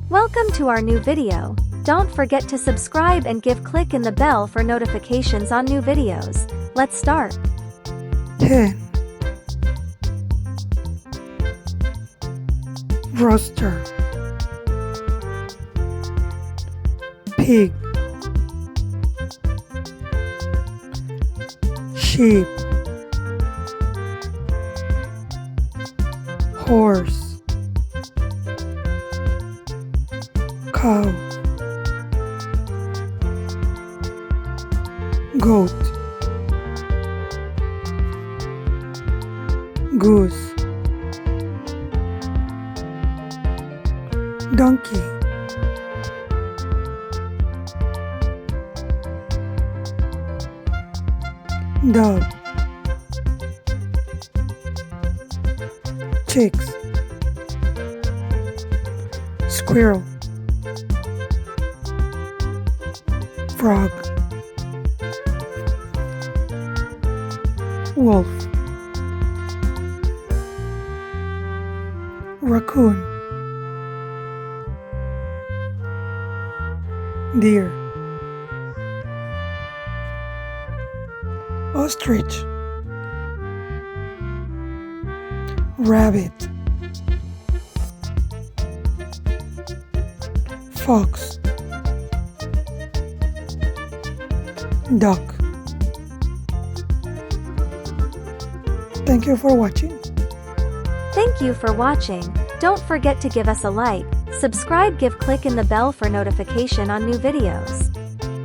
Welcome to our new video. Don't forget to subscribe and click in the bell for notifications on new videos. Let's start. Hen, rooster, pig, sheep, horse, cow, goat, goose, donkey, dove, chicks, squirrel, frog, wolf, raccoon, deer, ostrich, rabbit, fox, duck. Thank you for watching. Thank you for watching. Don't forget to give us a like, subscribe, click in the bell for notification on new videos.